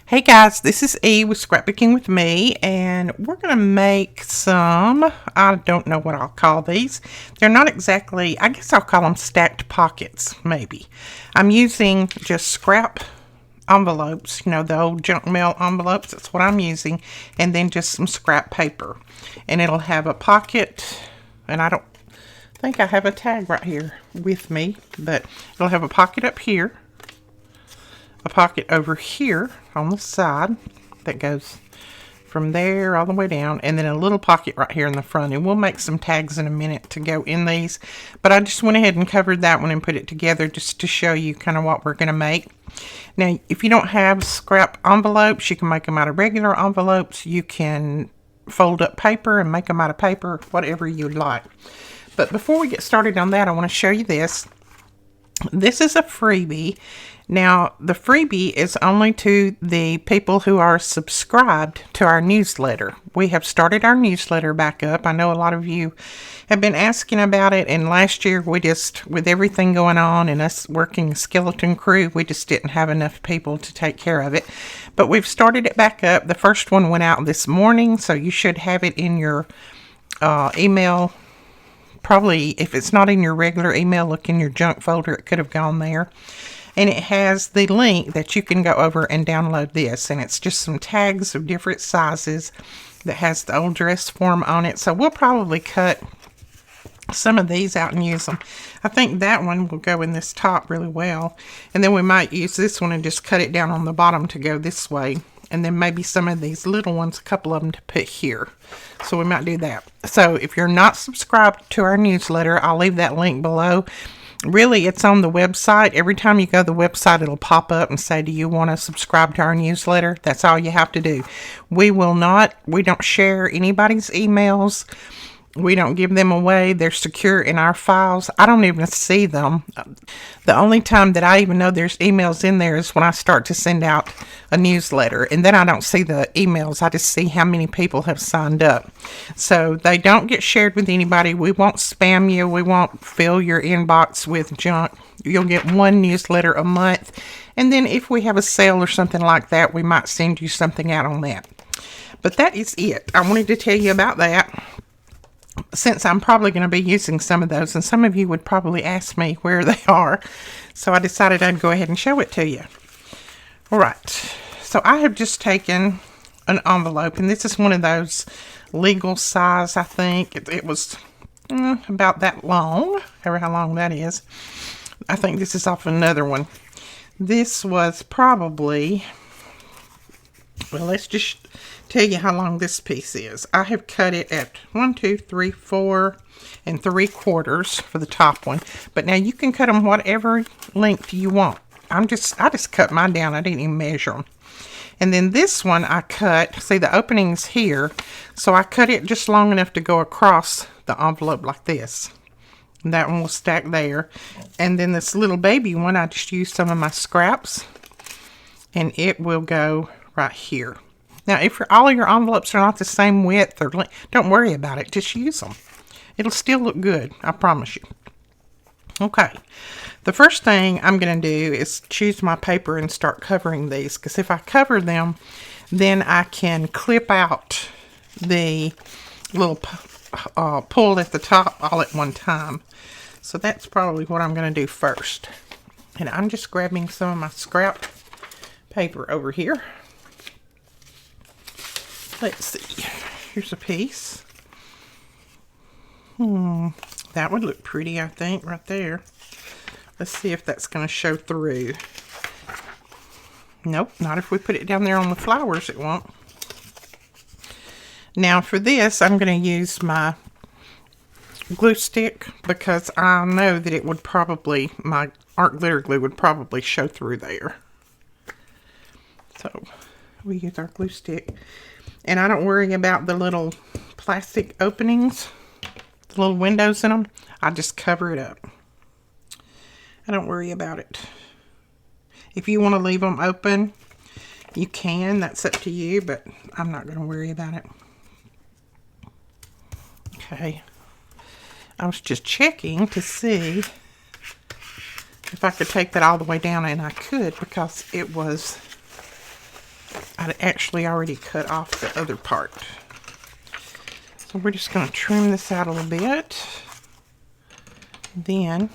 Hey guys, this is E with Scrapbooking with Me, and we're going to make some, I don't know what I'll call these. They're not exactly, I guess I'll call them stacked pockets, maybe. I'm using just scrap envelopes, the old junk mail envelopes, that's what I'm using, and then just some scrap paper. And it'll have a pocket, and I don't think I have a tag right here with me, but it'll have a pocket up here, a pocket over here on the side that goes from there all the way down, and then a little pocket right here in the front. And we'll make some tags in a minute to go in these, but I just went ahead and covered that one and put it together just to show you kind of what we're going to make. Now, if you don't have scrap envelopes, you can make them out of regular envelopes. You can fold up paper and make them out of paper, whatever you like. But before we get started on that, I want to show you this. This is a freebie. Now, the freebie is only to the people who are subscribed to our newsletter. We have started our newsletter back up. I know a lot of you have been asking about it, and last year we just, with everything going on and us working skeleton crew, we just didn't have enough people to take care of it. But we've started it back up. The first one went out this morning, so you should have it in your email. Probably, if it's not in your regular email, look in your junk folder. It could have gone there. And it has the link that you can go over and download this. And it's just some tags of different sizes that has the old dress form on it. So we'll probably cut some of these out and use them. I think that one will go in this top really well. And then we might use this one and just cut it down on the bottom to go this way. And then maybe some of these little ones, a couple of them to put here. So we might do that. So if you're not subscribed to our newsletter, I'll leave that link below. Really, it's on the website. Every time you go to the website, it'll pop up and say, do you want to subscribe to our newsletter? That's all you have to do. We don't share anybody's emails. We don't give them away. They're secure in our files. I don't even see them. The only time that I even know there's emails in there is when I start to send out a newsletter. And then I don't see the emails. I just see how many people have signed up. So they don't get shared with anybody. We won't spam you. We won't fill your inbox with junk. You'll get one newsletter a month. And then if we have a sale or something like that, we might send you something out on that. But that is it. I wanted to tell you about that, since I'm probably going to be using some of those, and some of you would probably ask me where they are, so I decided I'd go ahead and show it to you. All right, so I have just taken an envelope, and this is one of those legal size, I think. It was about that long, however how long that is. I think this is off another one. This was probably, well, let's just tell you how long this piece is. I have cut it at 1, 2, 3, 4 3/4 for the top one. But now you can cut them whatever length you want. I just cut mine down. I didn't even measure them. And then this one I cut, see the opening's here, so I cut it just long enough to go across the envelope like this. And that one will stack there. And then this little baby one, I just used some of my scraps, and it will go right here. Now, if all of your envelopes are not the same width or length, don't worry about it. Just use them. It'll still look good, I promise you. Okay, the first thing I'm going to do is choose my paper and start covering these, because if I cover them, then I can clip out the little pull at the top all at one time. So that's probably what I'm going to do first. And I'm just grabbing some of my scrap paper over here. Let's see. Here's a piece. That would look pretty, I think, right there. Let's see if that's going to show through. Nope, not if we put it down there on the flowers, it won't. Now for this, I'm going to use my glue stick, because I know that it would probably, my art glitter glue would probably show through there. So we use our glue stick. And I don't worry about the little plastic openings, the little windows in them. I just cover it up. I don't worry about it. If you want to leave them open, you can. That's up to you, but I'm not going to worry about it. Okay. I was just checking to see if I could take that all the way down, and I could, because it was I'd actually already cut off the other part. So we're just going to trim this out a little bit. Then,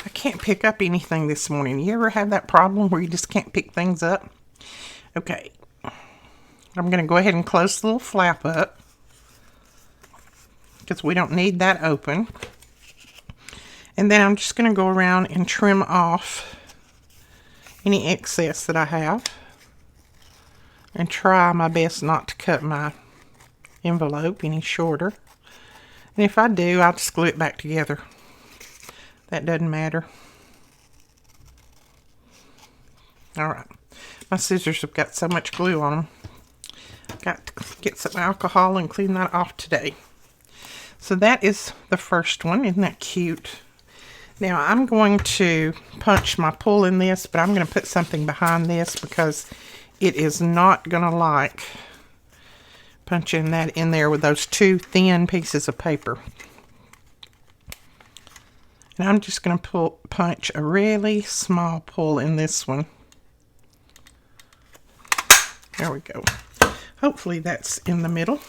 I can't pick up anything this morning. You ever have that problem where you just can't pick things up? Okay. I'm going to go ahead and close the little flap up, because we don't need that open. And then I'm just going to go around and trim off any excess that I have. And try my best not to cut my envelope any shorter. And if I do, I'll just glue it back together. That doesn't matter. Alright. My scissors have got so much glue on them. Got to get some alcohol and clean that off today. So that is the first one. Isn't that cute? Now I'm going to punch my pull in this, but I'm going to put something behind this because it is not going to like punching that in there with those two thin pieces of paper. And I'm just going to punch a really small pull in this one. There we go. Hopefully that's in the middle.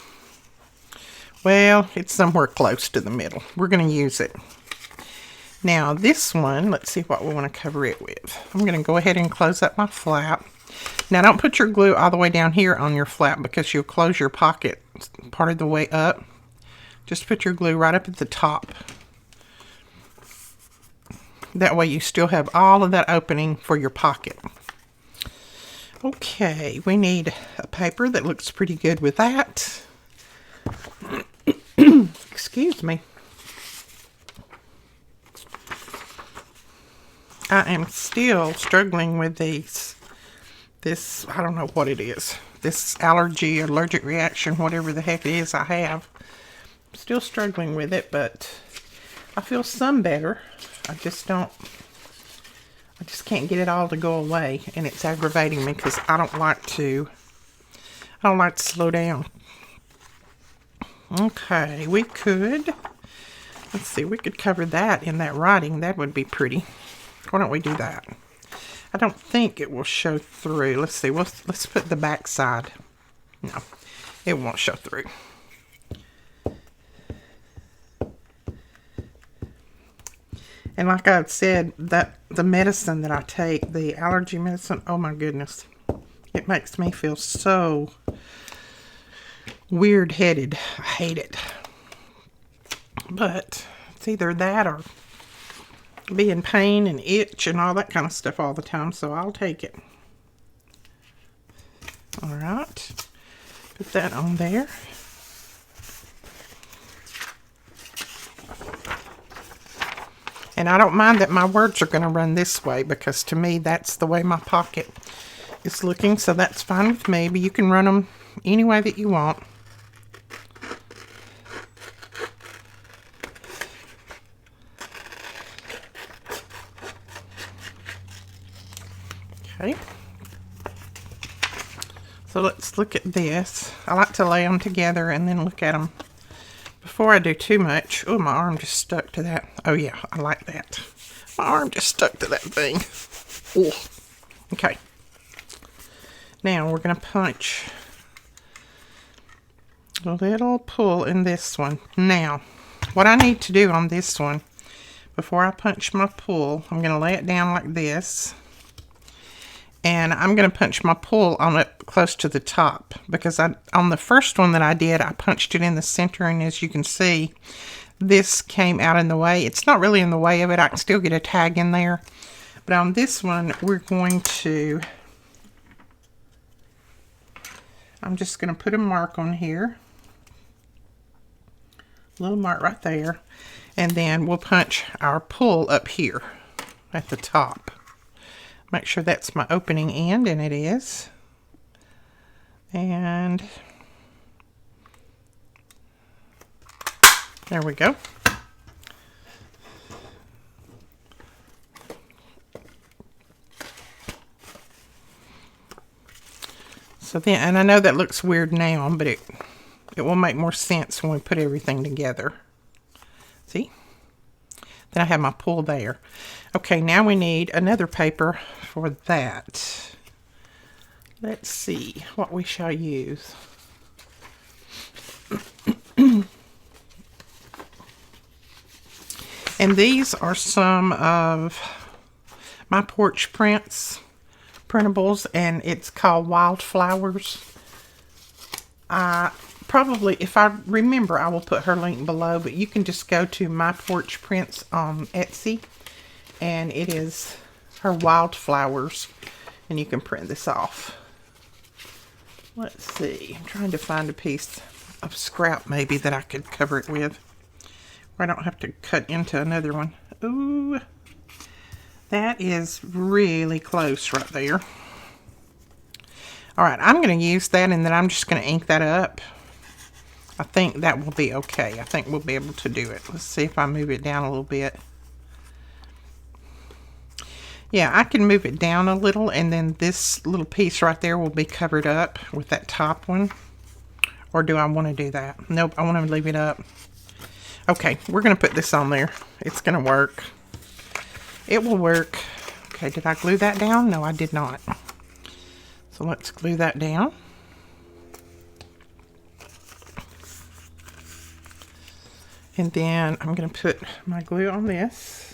Well, it's somewhere close to the middle. We're going to use it. Now this one, let's see what we want to cover it with. I'm going to go ahead and close up my flap. Now don't put your glue all the way down here on your flap because you'll close your pocket part of the way up. Just put your glue right up at the top. That way you still have all of that opening for your pocket. Okay, we need a paper that looks pretty good with that. Excuse me. I am still struggling with this, I don't know what it is. This allergy, allergic reaction, whatever the heck it is I have. I'm still struggling with it, but I feel some better. I just can't get it all to go away, and it's aggravating me because I don't like to slow down. Okay, we could, let's see, we could cover that in that writing. That would be pretty. Why don't we do that? I don't think it will show through. Let's see, let's put the back side. No, it won't show through. And like I've said, that the medicine that I take, the allergy medicine, oh my goodness, it makes me feel so weird-headed. I hate it. But it's either that or be in pain and itch and all that kind of stuff all the time, so I'll take it. All right, put that on there. And I don't mind that my words are going to run this way because to me that's the way my pocket is looking, so that's fine with me, but you can run them any way that you want. Okay. So let's look at this. I like to lay them together and then look at them before I do too much. Oh, my arm just stuck to that. Oh yeah, I like that. My arm just stuck to that thing. Oh. Okay. Now we're going to punch a little pull in this one. Now, what I need to do on this one, before I punch my pull, I'm going to lay it down like this. And I'm going to punch my pull on it close to the top, because on the first one that I did, I punched it in the center, and as you can see, this came out in the way. It's not really in the way of it. I can still get a tag in there. But on this one, we're going to, I'm just going to put a mark on here. A little mark right there. And then we'll punch our pull up here at the top. Make sure that's my opening end, and it is. And there we go. So then, and I know that looks weird now, but it will make more sense when we put everything together. See? Then I have my pull there. Okay, now we need another paper for that. Let's see what we shall use. And these are some of my porch prints, printables, and it's called Wildflowers. Probably, if I remember, I will put her link below, but you can just go to My Porch Prints on Etsy, and it is her Wildflowers, and you can print this off. Let's see, I'm trying to find a piece of scrap maybe that I could cover it with, where I don't have to cut into another one. Ooh, that is really close right there. All right, I'm going to use that, and then I'm just going to ink that up. I think that will be okay. I think we'll be able to do it. Let's see if I move it down a little bit. Yeah, I can move it down a little, and then this little piece right there will be covered up with that top one. Or do I want to do that? Nope, I want to leave it up. Okay, we're going to put this on there. It's going to work. It will work. Okay, did I glue that down? No, I did not. So let's glue that down. And then I'm going to put my glue on this.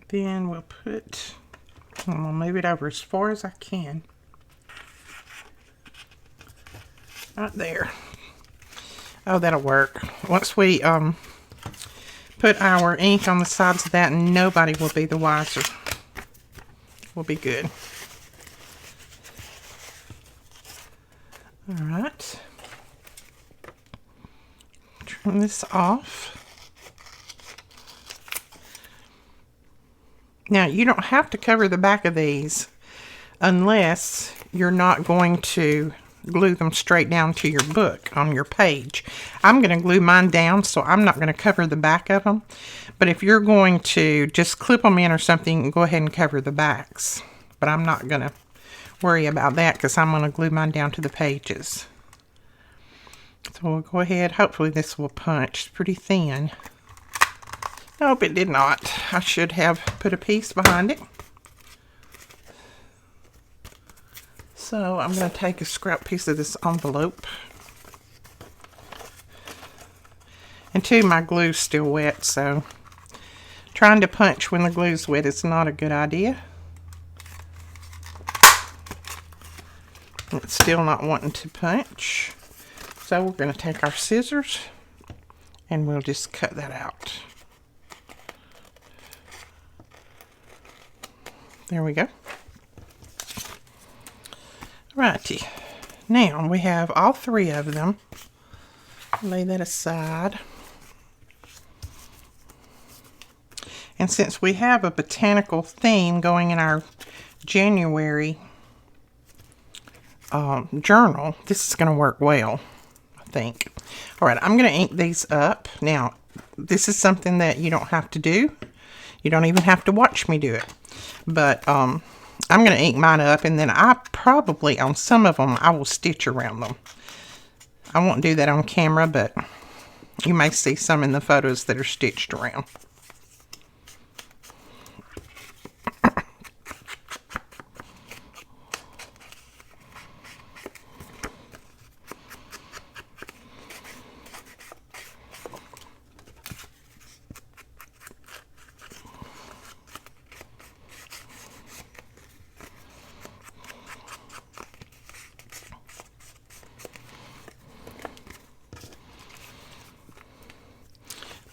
Then we'll put, I'm going to move it over as far as I can. Right there. Oh, that'll work. Once we put our ink on the sides of that, nobody will be the wiser. We'll be good. All right. Turn this off. Now, you don't have to cover the back of these unless you're not going to glue them straight down to your book on your page. I'm going to glue mine down, so I'm not going to cover the back of them. But if you're going to just clip them in or something, go ahead and cover the backs. But I'm not going to worry about that because I'm going to glue mine down to the pages. So we'll go ahead. Hopefully this will punch. It's pretty thin. Nope, it did not. I should have put a piece behind it. So I'm going to take a scrap piece of this envelope. And too, my glue's still wet, so trying to punch when the glue's wet is not a good idea. It's still not wanting to punch. So we're going to take our scissors and we'll just cut that out. There we go. Righty. Now we have all three of them. Lay that aside. And since we have a botanical theme going in our January journal, this is going to work well, I think. All right, I'm going to ink these up. Now, this is something that you don't have to do. You don't even have to watch me do it. But I'm going to ink mine up, and then I probably, on some of them, I will stitch around them. I won't do that on camera, but you may see some in the photos that are stitched around.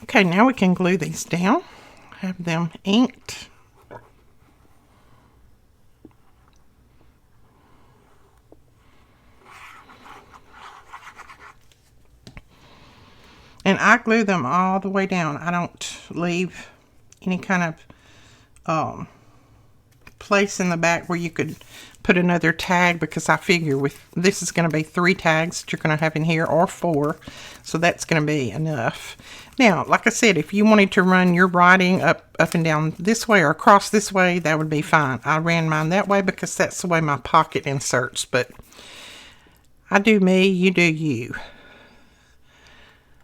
Okay, now we can glue these down, have them inked. And I glue them all the way down. I don't leave any kind of place in the back where you could put another tag because I figure with this is going to be 3 tags that you're going to have in here, or 4. So that's going to be enough. Now, like I said, if you wanted to run your writing up and down this way or across this way, that would be fine. I ran mine that way because that's the way my pocket inserts. But I do me, you do you.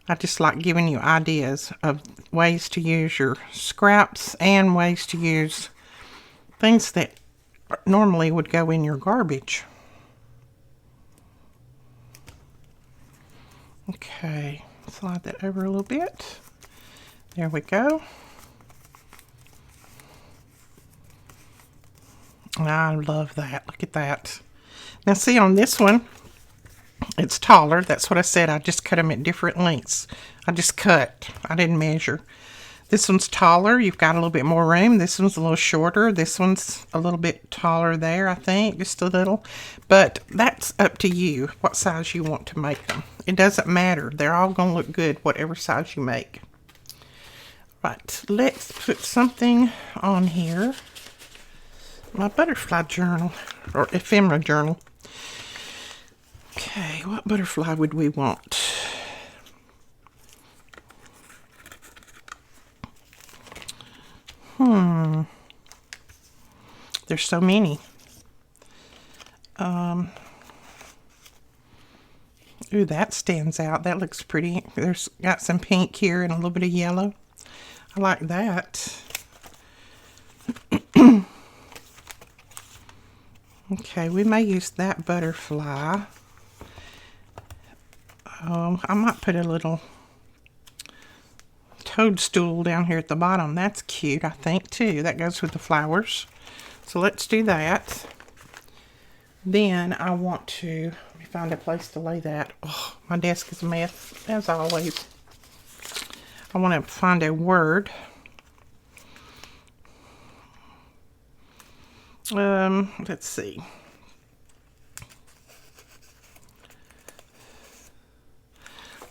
I just like giving you ideas of ways to use your scraps and ways to use things that normally would go in your garbage. Okay, slide that over a little bit. There we go. I love that. Look at that. Now see, on this one, it's taller. That's what I said. I just cut them at different lengths. I just cut. I didn't measure. This one's taller. You've got a little bit more room. This one's a little shorter. This one's a little bit taller there, I think. Just a little. But that's up to you, what size you want to make them. It doesn't matter. They're all going to look good, whatever size you make. Right. Let's put something on here. My butterfly journal, or ephemera journal. Okay, what butterfly would we want? There's so many. Ooh, that stands out. That looks pretty. There's got some pink here and a little bit of yellow. I like that. Okay, we may use that butterfly. I might put a little toadstool down here at the bottom. That's cute, I think, too. That goes with the flowers. So let's do that. Then I want to, let me find a place to lay that. Oh, my desk is a mess, as always. I want to find a word. Let's see.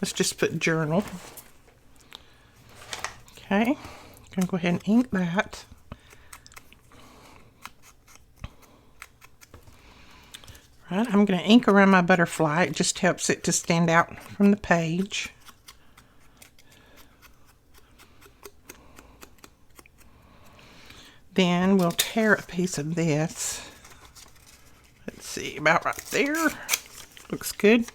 Let's just put journal. Okay, I'm going to go ahead and ink that. Right, I'm going to ink around my butterfly. It just helps it to stand out from the page. Then we'll tear a piece of this. Let's see, about right there. Looks good.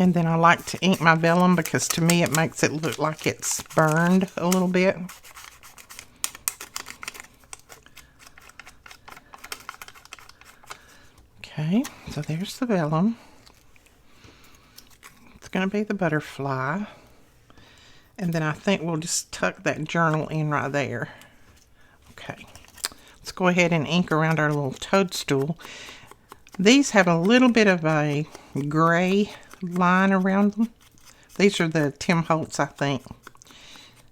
And then I like to ink my vellum because to me it makes it look like it's burned a little bit. Okay, so there's the vellum. It's going to be the butterfly. And then I think we'll just tuck that journal in right there. Okay, let's go ahead and ink around our little toadstool. These have a little bit of a gray line around them. These are the Tim Holtz, I think.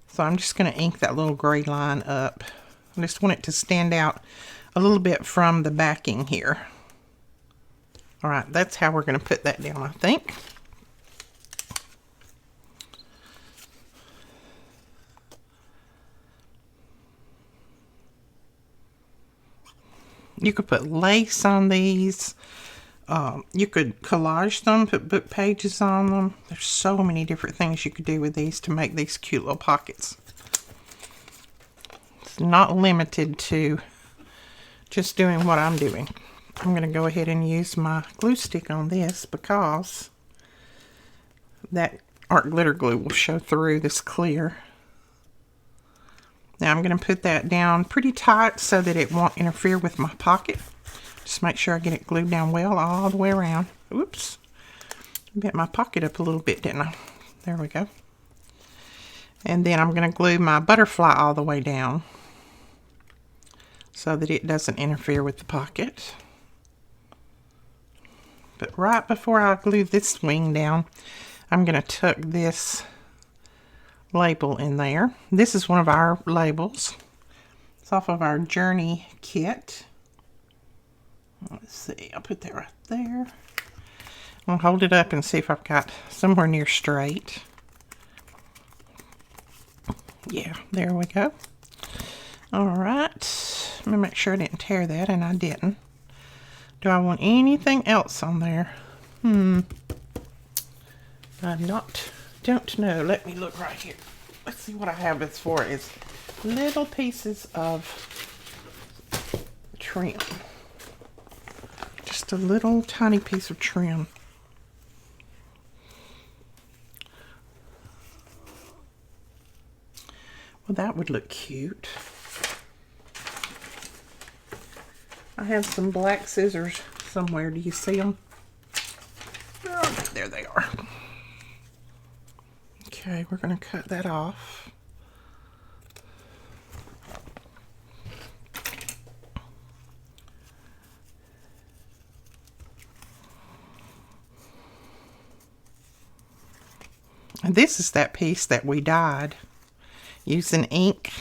So I'm just going to ink that little gray line up. I just want it to stand out a little bit from the backing here. All right, that's how we're going to put that down, I think. You could put lace on these. You could collage them, put book pages on them. There's so many different things you could do with these to make these cute little pockets. It's not limited to just doing what I'm doing. I'm going to go ahead and use my glue stick on this because that art glitter glue will show through this clear. Now I'm going to put that down pretty tight so that it won't interfere with my pocket. Just make sure I get it glued down well all the way around. Oops. Bent my pocket up a little bit, didn't I? There we go. And then I'm going to glue my butterfly all the way down so that it doesn't interfere with the pocket. But right before I glue this wing down, I'm going to tuck this label in there. This is one of our labels. It's off of our Journey kit. Let's see, I'll put that right there. I'll hold it up and see if I've got somewhere near straight. Yeah, there we go. All right, let me make sure I didn't tear that, and I didn't. Do I want anything else on there? Don't know. Let me look right here. Let's see what I have as far as little pieces of trim. Just a little tiny piece of trim. Well, that would look cute. I have some black scissors somewhere. Do you see them? Oh, there they are. Okay, we're going to cut that off. And this is that piece that we dyed using ink.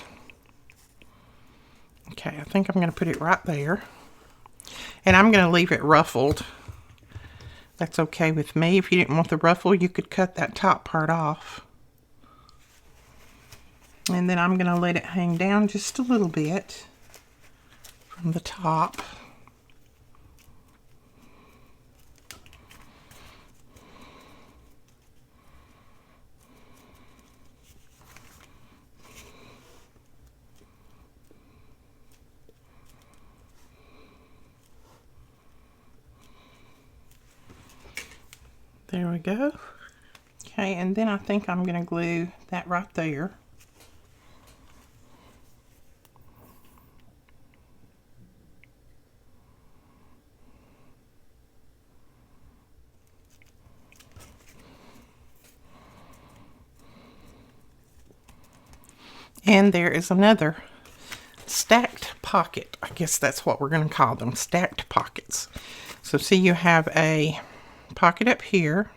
Okay, I think I'm going to put it right there. And I'm going to leave it ruffled. That's okay with me. If you didn't want the ruffle, you could cut that top part off. And then I'm going to let it hang down just a little bit from the top. There we go. Okay, and then I think I'm going to glue that right there. And there is another stacked pocket. I guess that's what we're going to call them, stacked pockets. So see, you have a pocket up here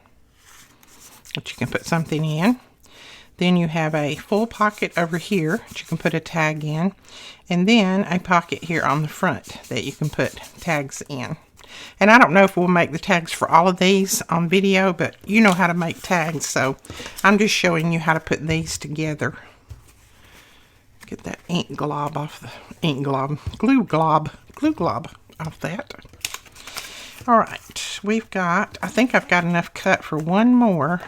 that you can put something in. Then you have a full pocket over here that you can put a tag in. And then a pocket here on the front that you can put tags in. And I don't know if we'll make the tags for all of these on video, but you know how to make tags, so I'm just showing you how to put these together. Get that ink glob off the glue glob off that. All right, we've got, I think I've got enough cut for one more.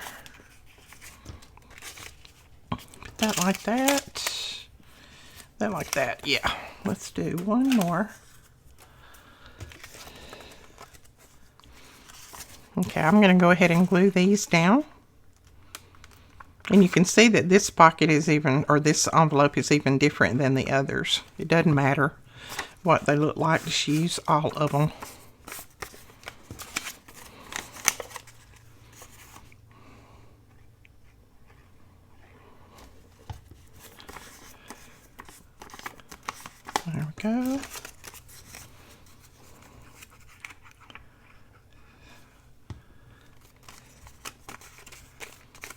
Put that like that. That like that, yeah. Let's do one more. Okay, I'm going to go ahead and glue these down. And you can see that this pocket is even, or this envelope is even different than the others. It doesn't matter what they look like, just use all of them. There we go.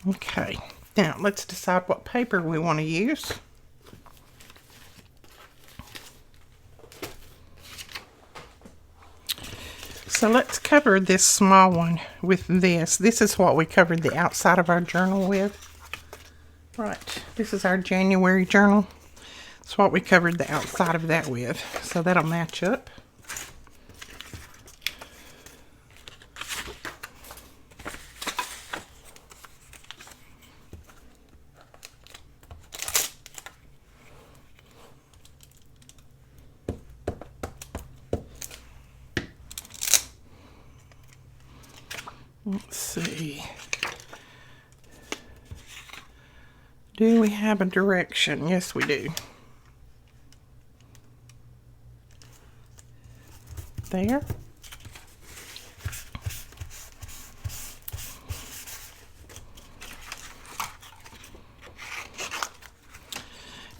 Okay, now let's decide what paper we want to use. So let's cover this small one with this. This is what we covered the outside of our journal with. Right, this is our January journal. That's what we covered the outside of that with. So that'll match up. Let's see. Do we have a direction? Yes, we do. There.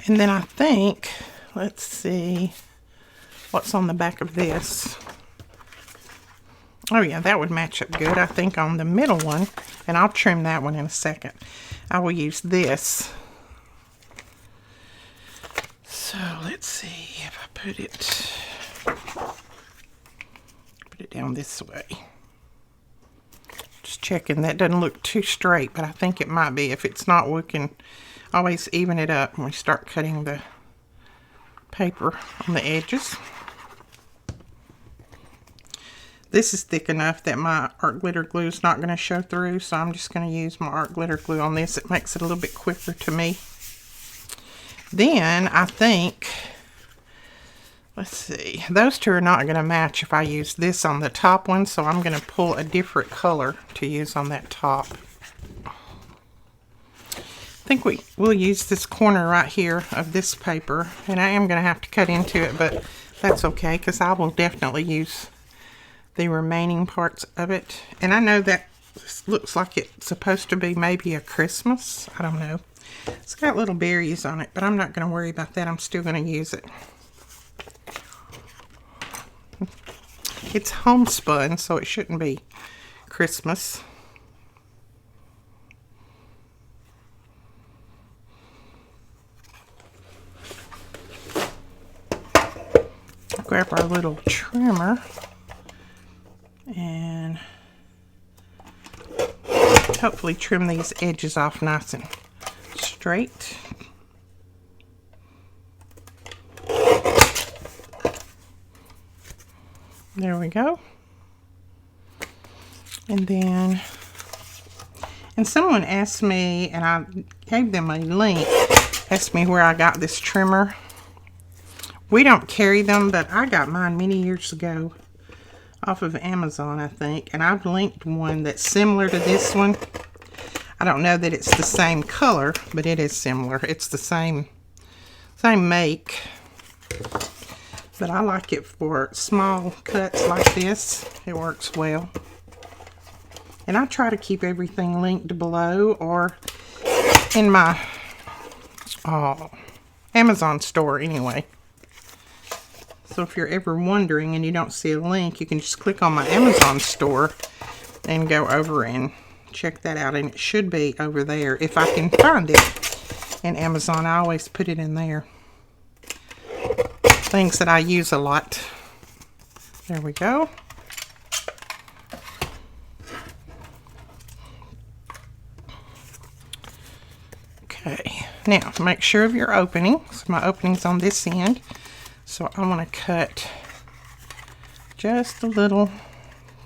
And then I think, let's see what's on the back of this. Oh yeah, that would match up good, I think, on the middle one. And I'll trim that one in a second. I will use this. So let's see if I put it down this way. Just checking that doesn't look too straight, but I think it might be. If it's not, Always even it up when we start cutting the paper on the edges. This is thick enough that my art glitter glue is not going to show through, so I'm just going to use my art glitter glue on this. It makes it a little bit quicker to me. Then I think, let's see, those two are not going to match if I use this on the top one, so I'm going to pull a different color to use on that top. I think we'll use this corner right here of this paper, and I am going to have to cut into it, but that's okay because I will definitely use the remaining parts of it. And I know that this looks like it's supposed to be maybe a Christmas. I don't know. It's got little berries on it, but I'm not going to worry about that. I'm still going to use it. It's homespun, so it shouldn't be Christmas. Grab our little trimmer and hopefully trim these edges off nice and straight. There we go. And then, and someone asked me, and I gave them a link, asked me where I got this trimmer. We don't carry them, but I got mine many years ago off of Amazon, I think. And I've linked one that's similar to this one. I don't know that it's the same color, but it is similar. It's the same make. But I like it for small cuts like this. It works well. And I try to keep everything linked below or in my Amazon store anyway. So if you're ever wondering and you don't see a link, you can just click on my Amazon store and go over and check that out. And it should be over there. If I can find it in Amazon, I always put it in there. Things that I use a lot. There we go. Okay, now make sure of your opening. So my opening's on this end. So I want to cut just a little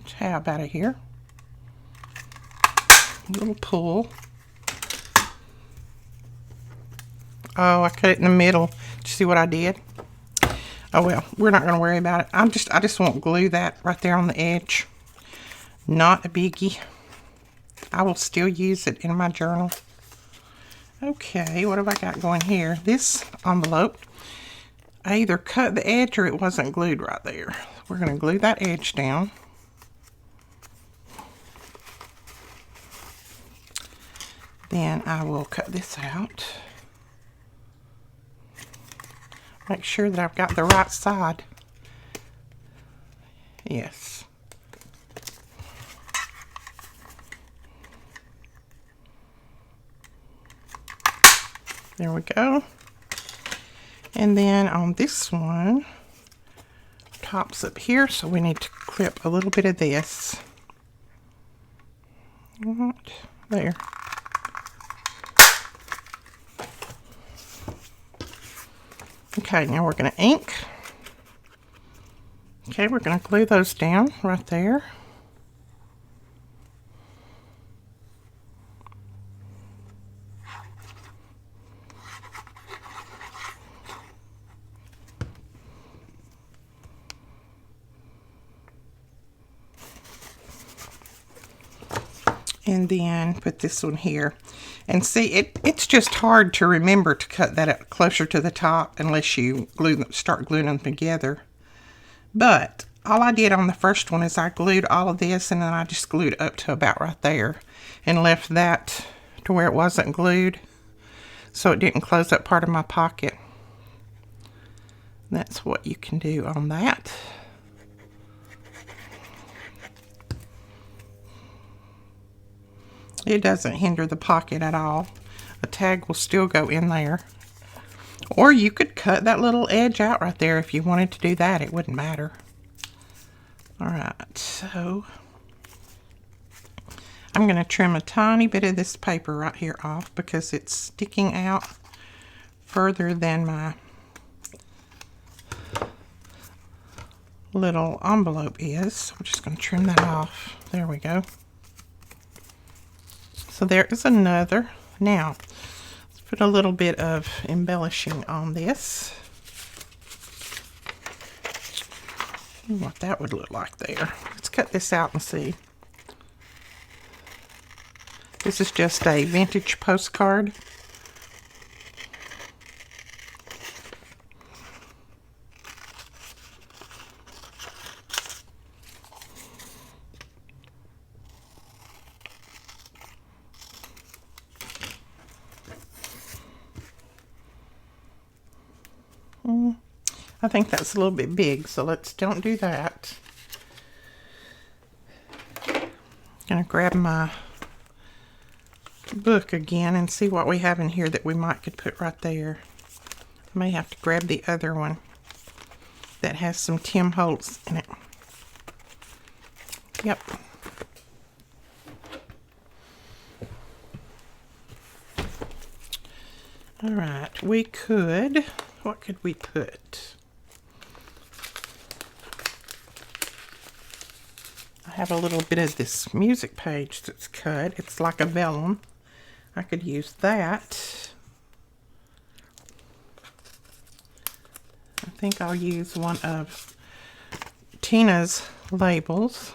tab out of here. A little pull. Oh, I cut it in the middle. Did you see what I did? Oh well, we're not going to worry about it. I just want to glue that right there on the edge. Not a biggie. I will still use it in my journal. Okay, what have I got going here? This envelope, I either cut the edge or it wasn't glued right there. We're going to glue that edge down. Then I will cut this out. Make sure that I've got the right side. Yes. There we go. And then on this one, top's up here, so we need to clip a little bit of this. Right there. Okay, now we're going to ink. Okay, we're going to glue those down right there. And then put this one here. And see, it's just hard to remember to cut that up closer to the top unless you start gluing them together. But all I did on the first one is I glued all of this and then I just glued up to about right there and left that to where it wasn't glued so it didn't close up part of my pocket. That's what you can do on that. It doesn't hinder the pocket at all. A tag will still go in there. Or you could cut that little edge out right there if you wanted to do that. It wouldn't matter. Alright, so I'm going to trim a tiny bit of this paper right here off because it's sticking out further than my little envelope is. I'm just going to trim that off. There we go. So there is another. Now, let's put a little bit of embellishing on this. See what that would look like there. Let's cut this out and see. This is just a vintage postcard. I think that's a little bit big, so don't do that. I'm gonna grab my book again and see what we have in here that we could put right there. I may have to grab the other one that has some Tim Holtz in it. Yep. All right, what could we put? I have a little bit of this music page that's cut. It's like a vellum. I could use that. I think I'll use one of Tina's labels.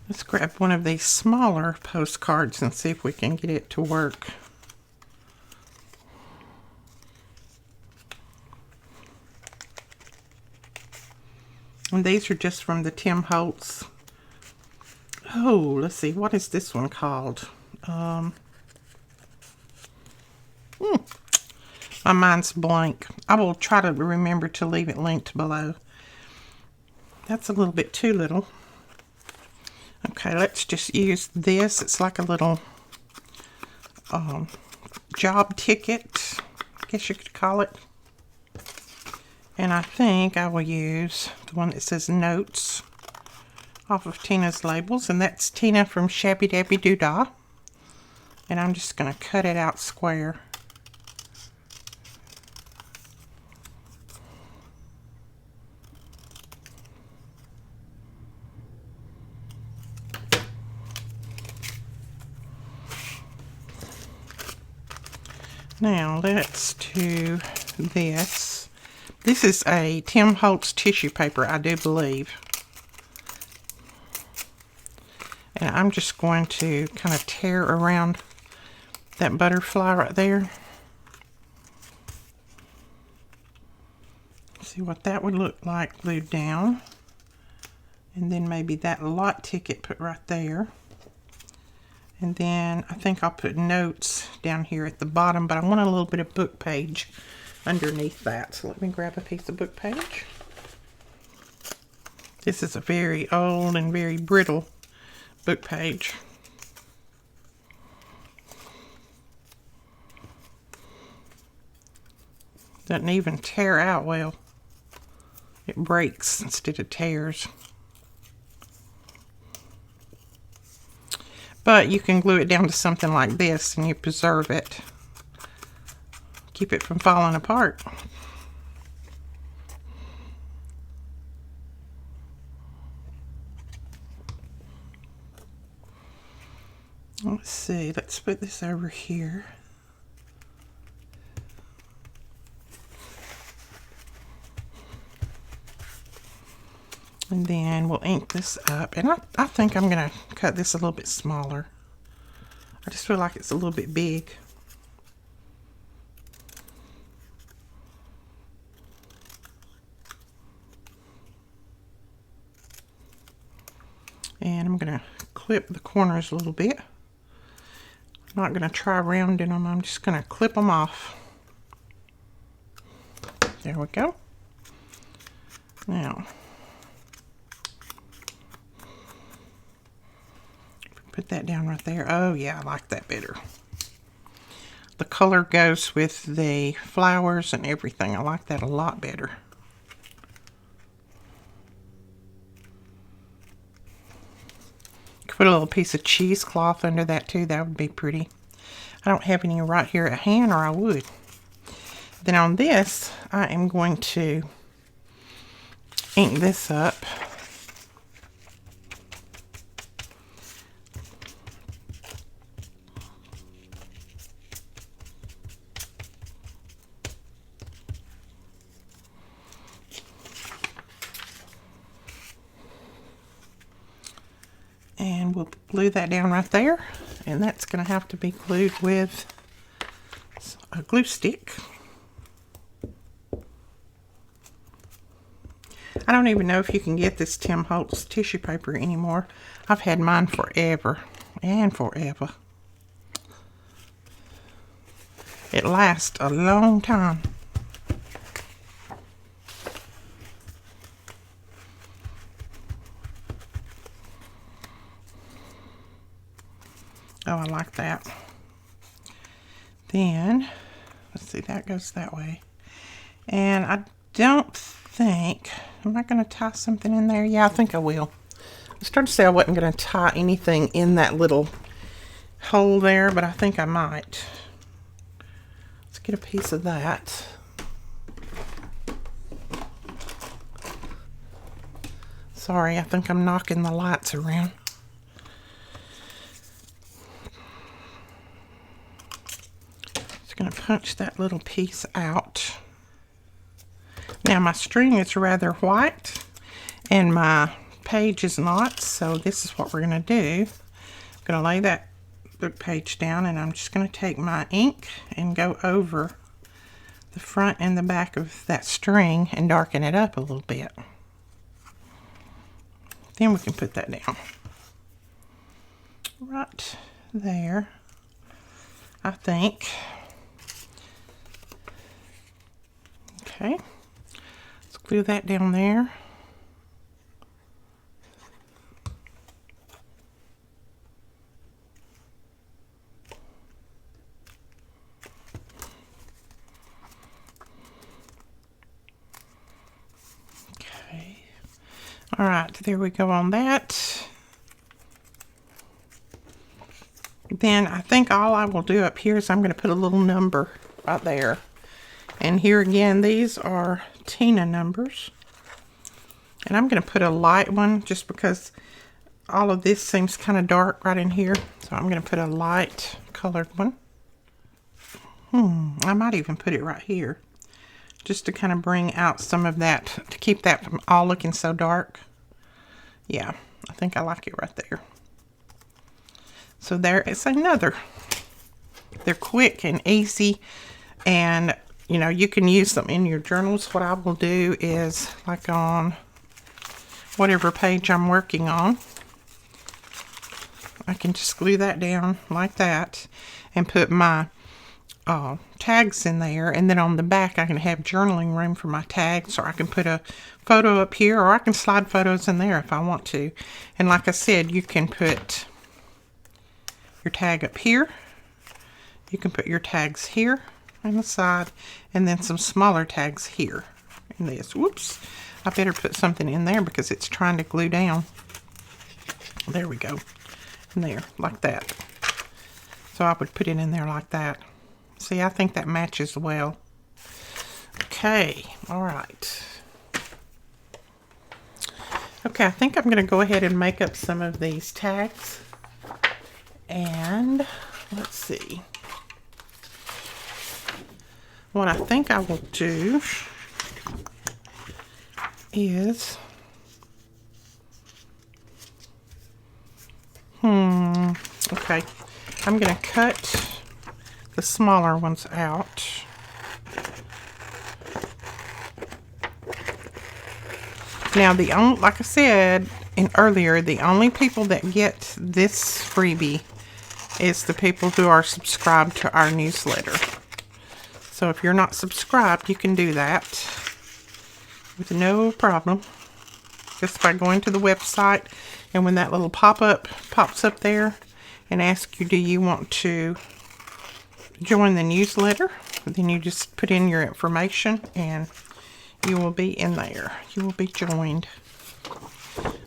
Let's grab one of these smaller postcards and see if we can get it to work. And these are just from the Tim Holtz. Oh, let's see. What is this one called? My mind's blank. I will try to remember to leave it linked below. That's a little bit too little. Okay, let's just use this. It's like a little job ticket, I guess you could call it. And I think I will use the one that says Notes off of Tina's labels. And that's Tina from Shabby Dabby Doodah. And I'm just going to cut it out square. Now let's do this. This is a Tim Holtz tissue paper, I do believe. And I'm just going to kind of tear around that butterfly right there. See what that would look like glued down. And then maybe that lot ticket put right there. And then I think I'll put Notes down here at the bottom, but I want a little bit of book page underneath that. So let me grab a piece of book page. This is a very old and very brittle book page. Doesn't even tear out well. It breaks instead of tears. But you can glue it down to something like this and you preserve it. Keep it from falling apart. Let's see, let's put this over here. And then we'll ink this up. And I think I'm going to cut this a little bit smaller. I just feel like it's a little bit big. And I'm going to clip the corners a little bit. I'm not going to try rounding them. I'm just going to clip them off. There we go. Now, put that down right there. Oh yeah, I like that better. The color goes with the flowers and everything. I like that a lot better. put a little piece of cheesecloth under that too. That would be pretty. I don't have any right here at hand, or I would. Then on this, I am going to ink this up. And we'll glue that down right there. And that's going to have to be glued with a glue stick. I don't even know if you can get this Tim Holtz tissue paper anymore. I've had mine forever and forever. It lasts a long time. Oh, I like that. Then, let's see, that goes that way. And I don't think, am I going to tie something in there? Yeah, I think I will. I started to say I wasn't going to tie anything in that little hole there, but I think I might. Let's get a piece of that. Sorry, I think I'm knocking the lights around. Just going to punch that little piece out. Now my string is rather white and my page is not, so this is what we're going to do. I'm going to lay that book page down, and I'm just going to take my ink and go over the front and the back of that string and darken it up a little bit. Then we can put that down right there, I think. Okay, let's glue that down there. Okay, all right, there we go on that. Then I think all I will do up here is I'm going to put a little number right there. And here again, these are Tina numbers. And I'm going to put a light one just because all of this seems kind of dark right in here. So I'm going to put a light colored one. I might even put it right here, just to kind of bring out some of that, to keep that from all looking so dark. Yeah, I think I like it right there. So there is another. They're quick and easy, and you know, you can use them in your journals. What I will do is, like on whatever page I'm working on, I can just glue that down like that and put my tags in there, and then on the back I can have journaling room for my tags, or I can put a photo up here, or I can slide photos in there if I want to. And like I said, you can put your tag up here, you can put your tags here on the side, and then some smaller tags here in this. Whoops, I better put something in there because it's trying to glue down. There we go, in there like that. So I would put it in there like that. See, I think that matches well. Okay, all right. Okay, I think I'm going to go ahead and make up some of these tags. And let's see. What I think I will do is, okay, I'm going to cut the smaller ones out. Now, like I said earlier, the only people that get this freebie is the people who are subscribed to our newsletter. So if you're not subscribed, you can do that with no problem, just by going to the website, and when that little pop-up pops up there and asks you, do you want to join the newsletter, then you just put in your information and you will be in there. You will be joined.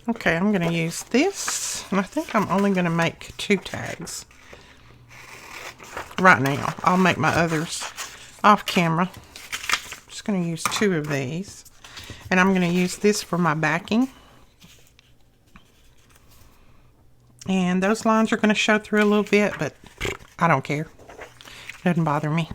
Okay, I'm going to use this. And I think I'm only going to make 2 tags right now. I'll make my others off camera. I'm just going to use 2 of these. And I'm going to use this for my backing. And those lines are going to show through a little bit, but I don't care. It doesn't bother me.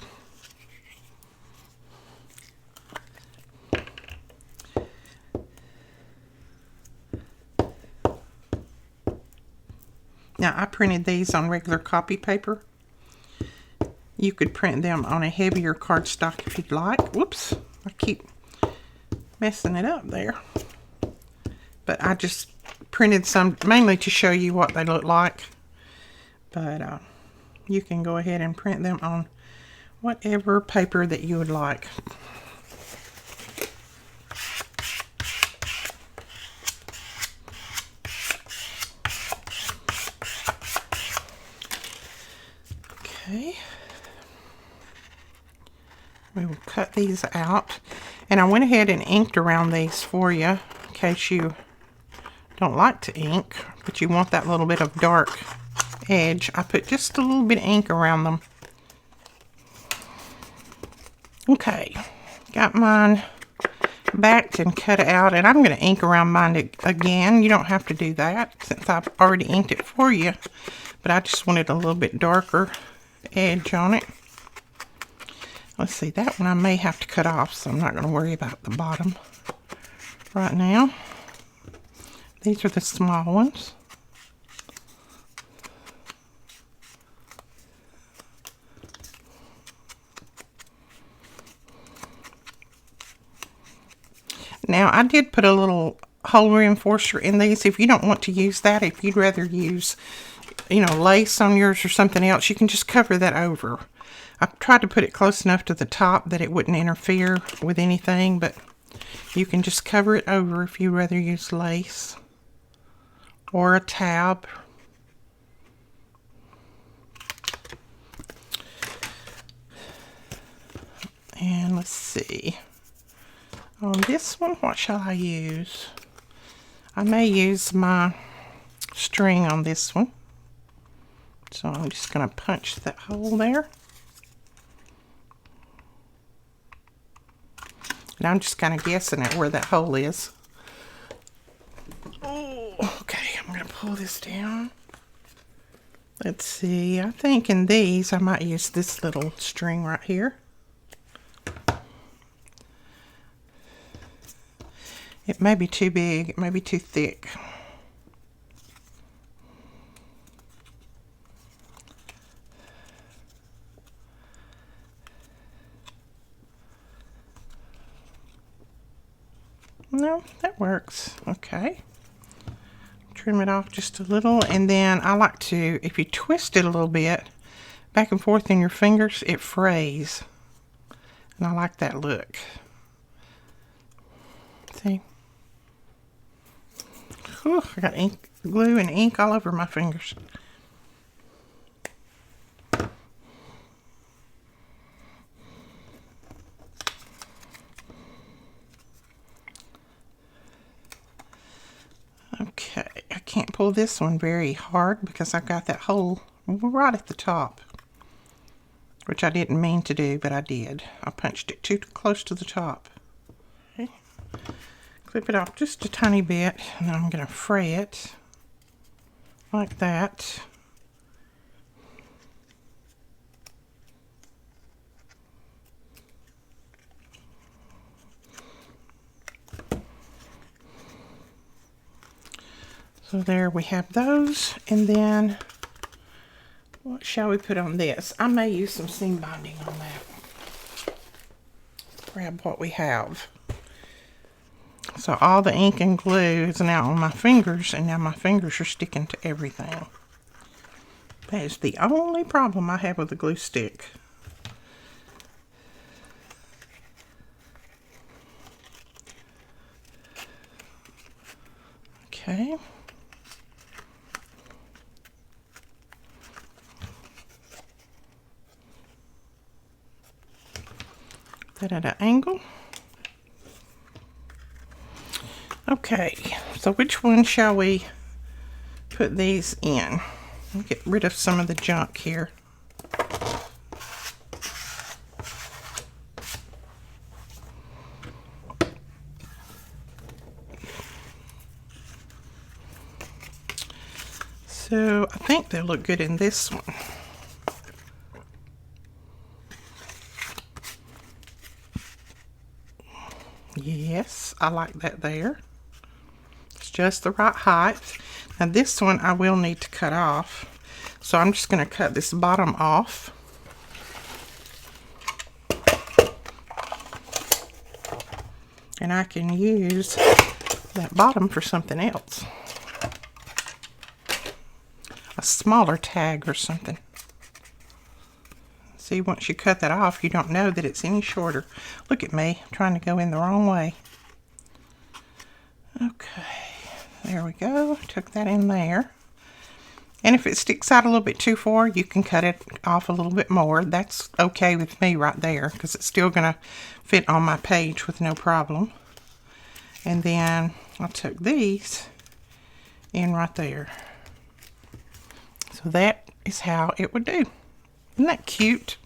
Now, I printed these on regular copy paper. You could print them on a heavier cardstock if you'd like. Whoops, I keep messing it up there. But I just printed some mainly to show you what they look like. But you can go ahead and print them on whatever paper that you would like. Okay, we will cut these out, and I went ahead and inked around these for you in case you don't like to ink, but you want that little bit of dark edge. I put just a little bit of ink around them. Okay, got mine backed and cut out, and I'm going to ink around mine again. You don't have to do that since I've already inked it for you, but I just wanted a little bit darker edge on it. Let's see, that one I may have to cut off, so I'm not going to worry about the bottom right now. These are the small ones. Now, I did put a little hole reinforcer in these. If you don't want to use that, if you'd rather use, you know, lace on yours or something else, you can just cover that over. I tried to put it close enough to the top that it wouldn't interfere with anything, but you can just cover it over if you'd rather use lace or a tab. And let's see. On this one, what shall I use? I may use my string on this one. So I'm just going to punch that hole there. And I'm just kind of guessing at where that hole is. Oh, okay, I'm going to pull this down. Let's see, I think in these I might use this little string right here. It may be too big, it may be too thick. No, that works. Okay. Trim it off just a little, and then I like to, if you twist it a little bit back and forth in your fingers, it frays. And I like that look. See? Whew, I got ink, glue and ink all over my fingers. Okay, I can't pull this one very hard because I've got that hole right at the top, which I didn't mean to do, but I did. I punched it too close to the top. Okay. Clip it off just a tiny bit, and then I'm going to fray it like that. So there we have those, and then what shall we put on this? I may use some seam binding on that. Grab what we have. So all the ink and glue is now on my fingers, and now my fingers are sticking to everything. That is the only problem I have with the glue stick. Okay. That at an angle. Okay, so which one shall we put these in. I'll get rid of some of the junk here. So I think they'll look good in this one. Yes, I like that there. It's just the right height. Now this one I will need to cut off. So I'm just going to cut this bottom off. And I can use that bottom for something else. A smaller tag or something. See, once you cut that off, you don't know that it's any shorter. Look at me, I'm trying to go in the wrong way. Okay, there we go. Took that in there. And if it sticks out a little bit too far, you can cut it off a little bit more. That's okay with me right there, because it's still going to fit on my page with no problem. And then I took these in right there. So that is how it would do. Isn't that cute?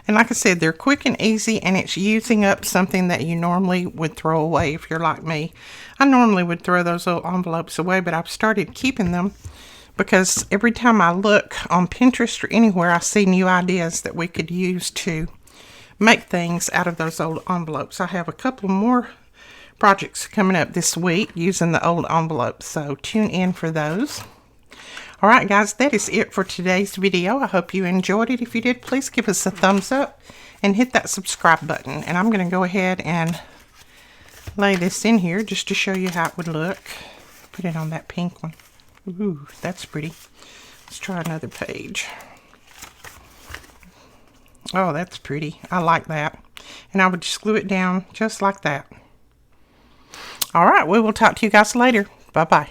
And like I said, they're quick and easy, and it's using up something that you normally would throw away if you're like me. I normally would throw those little envelopes away, but I've started keeping them because every time I look on Pinterest or anywhere, I see new ideas that we could use to make things out of those old envelopes. I have a couple more projects coming up this week using the old envelopes, so tune in for those. Alright guys, that is it for today's video. I hope you enjoyed it. If you did, please give us a thumbs up and hit that subscribe button. And I'm going to go ahead and lay this in here just to show you how it would look. Put it on that pink one. Ooh, that's pretty. Let's try another page. Oh, that's pretty. I like that. And I would just glue it down just like that. Alright, we will talk to you guys later. Bye-bye.